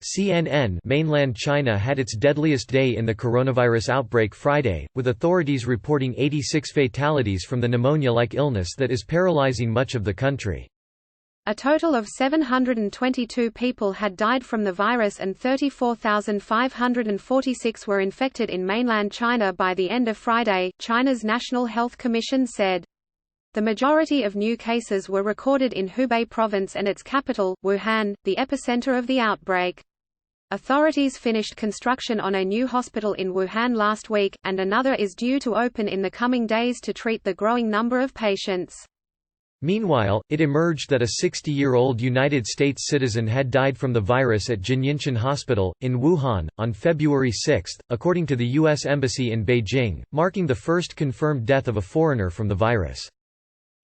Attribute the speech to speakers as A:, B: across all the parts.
A: CNN Mainland China had its deadliest day in the coronavirus outbreak Friday, with authorities reporting 86 fatalities from the pneumonia-like illness that is paralyzing much of the country.
B: A total of 722 people had died from the virus and 34,546 were infected in mainland China by the end of Friday, China's National Health Commission said. The majority of new cases were recorded in Hubei province and its capital, Wuhan, the epicenter of the outbreak. Authorities finished construction on a new hospital in Wuhan last week, and another is due to open in the coming days to treat the growing number of patients.
A: Meanwhile, it emerged that a 60-year-old United States citizen had died from the virus at Jinyinshan Hospital, in Wuhan, on February 6, according to the U.S. Embassy in Beijing, marking the first confirmed death of a foreigner from the virus.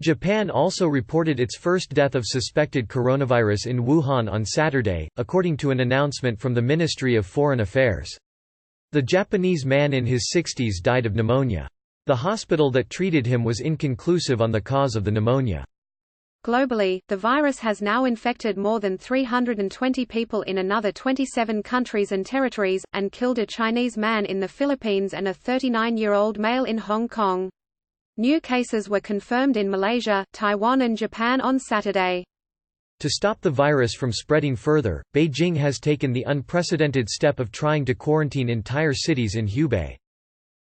A: Japan also reported its first death of suspected coronavirus in Wuhan on Saturday, according to an announcement from the Ministry of Foreign Affairs. The Japanese man in his 60s died of pneumonia. The hospital that treated him was inconclusive on the cause of the pneumonia.
B: Globally, the virus has now infected more than 320 people in another 27 countries and territories, and killed a Chinese man in the Philippines and a 39-year-old male in Hong Kong. New cases were confirmed in Malaysia, Taiwan and Japan on Saturday.
A: To stop the virus from spreading further, Beijing has taken the unprecedented step of trying to quarantine entire cities in Hubei.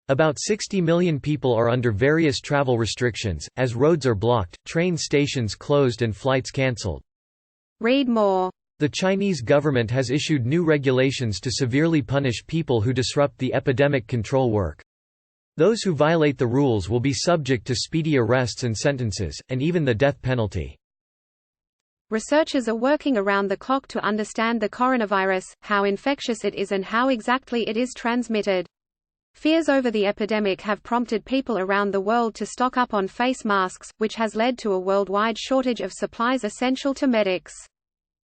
A: About 60 million people are under various travel restrictions, as roads are blocked, train stations closed and flights cancelled.
B: Read more.
A: The Chinese government has issued new regulations to severely punish people who disrupt the epidemic control work. Those who violate the rules will be subject to speedy arrests and sentences, and even the death penalty.
B: Researchers are working around the clock to understand the coronavirus, how infectious it is and how exactly it is transmitted. Fears over the epidemic have prompted people around the world to stock up on face masks, which has led to a worldwide shortage of supplies essential to medics.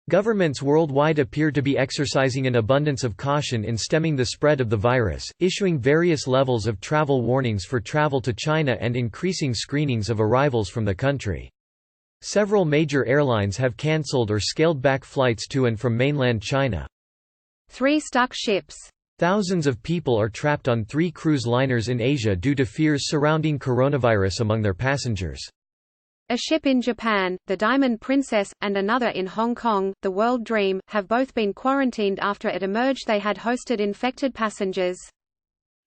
A: Governments worldwide appear to be exercising an abundance of caution in stemming the spread of the virus, issuing various levels of travel warnings for travel to China and increasing screenings of arrivals from the country. Several major airlines have cancelled or scaled back flights to and from mainland China.
B: 3 stuck ships.
A: Thousands of people are trapped on 3 cruise liners in Asia due to fears surrounding coronavirus among their passengers.
B: A ship in Japan, the Diamond Princess, and another in Hong Kong, the World Dream, have both been quarantined after it emerged they had hosted infected passengers.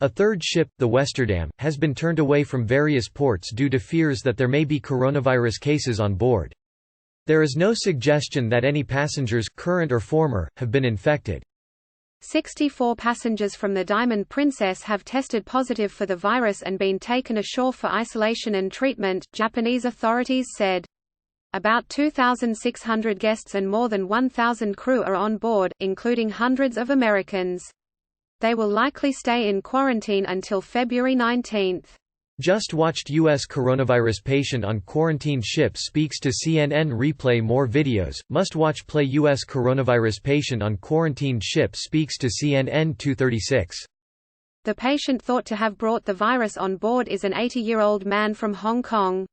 A: A third ship, the Westerdam, has been turned away from various ports due to fears that there may be coronavirus cases on board. There is no suggestion that any passengers, current or former, have been infected.
B: 64 passengers from the Diamond Princess have tested positive for the virus and been taken ashore for isolation and treatment, Japanese authorities said. About 2,600 guests and more than 1,000 crew are on board, including hundreds of Americans. They will likely stay in quarantine until February 19.
A: Just watched U.S. coronavirus patient on quarantined ship speaks to CNN. Replay more videos. Must watch play U.S. coronavirus patient on quarantined ship speaks to CNN 236.
B: The patient thought to have brought the virus on board is an 80-year-old man from Hong Kong.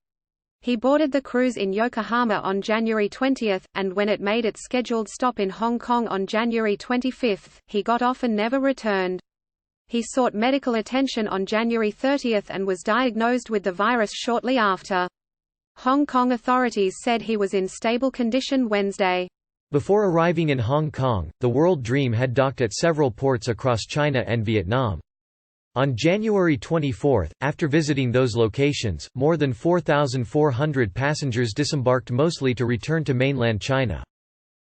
B: He boarded the cruise in Yokohama on January 20, and when it made its scheduled stop in Hong Kong on January 25, he got off and never returned. He sought medical attention on January 30 and was diagnosed with the virus shortly after. Hong Kong authorities said he was in stable condition Wednesday.
A: Before arriving in Hong Kong, the World Dream had docked at several ports across China and Vietnam. On January 24, after visiting those locations, more than 4,400 passengers disembarked, mostly to return to mainland China.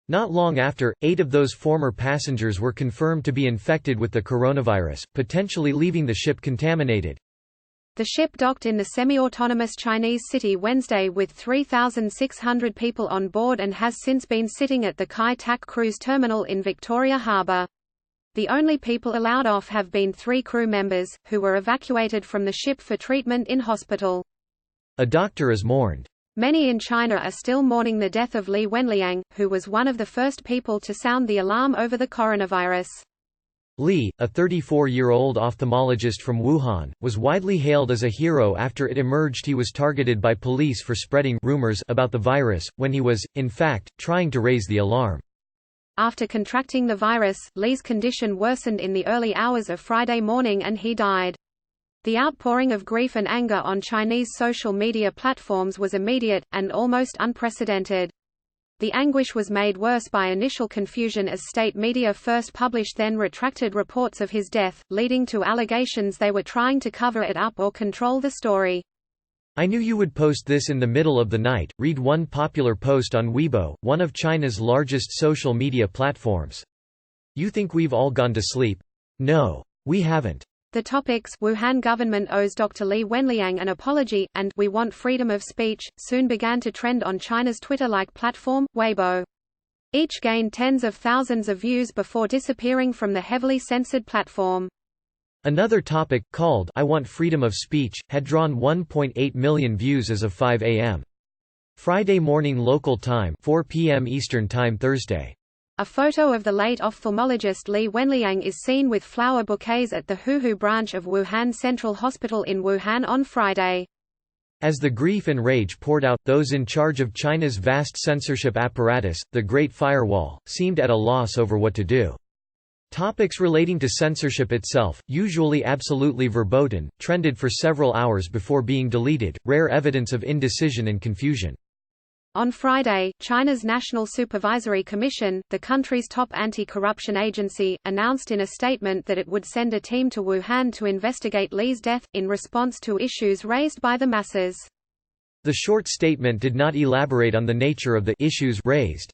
A: Not long after, 8 of those former passengers were confirmed to be infected with the coronavirus, potentially leaving the ship contaminated.
B: The ship docked in the semi-autonomous Chinese city Wednesday with 3,600 people on board and has since been sitting at the Kai Tak cruise terminal in Victoria Harbour. The only people allowed off have been 3 crew members, who were evacuated from the ship for treatment in hospital.
A: A doctor is mourned.
B: Many in China are still mourning the death of Li Wenliang, who was one of the first people to sound the alarm over the coronavirus.
A: Li, a 34-year-old ophthalmologist from Wuhan, was widely hailed as a hero after it emerged he was targeted by police for spreading rumors about the virus, when he was, in fact, trying to raise the alarm.
B: After contracting the virus, Li's condition worsened in the early hours of Friday morning and he died. The outpouring of grief and anger on Chinese social media platforms was immediate, and almost unprecedented. The anguish was made worse by initial confusion as state media first published then retracted reports of his death, leading to allegations they were trying to cover it up or control the story.
A: I knew you would post this in the middle of the night. Read one popular post on Weibo, one of China's largest social media platforms. You think we've all gone to sleep? No, we haven't.
B: The topics Wuhan government owes Dr. Li Wenliang an apology, and We want freedom of speech, soon began to trend on China's Twitter-like platform, Weibo. Each gained tens of thousands of views before disappearing from the heavily censored platform.
A: Another topic, called I Want Freedom of Speech, had drawn 1.8 million views as of 5 a.m. Friday morning local time 4 p.m. Eastern Time Thursday.
B: A photo of the late ophthalmologist Li Wenliang is seen with flower bouquets at the Huhu branch of Wuhan Central Hospital in Wuhan on Friday.
A: As the grief and rage poured out, those in charge of China's vast censorship apparatus, the Great Firewall, seemed at a loss over what to do. Topics relating to censorship itself, usually absolutely verboten, trended for several hours before being deleted, rare evidence of indecision and confusion.
B: On Friday, China's National Supervisory Commission, the country's top anti-corruption agency, announced in a statement that it would send a team to Wuhan to investigate Li's death, in response to issues raised by the masses.
A: The short statement did not elaborate on the nature of the issues raised.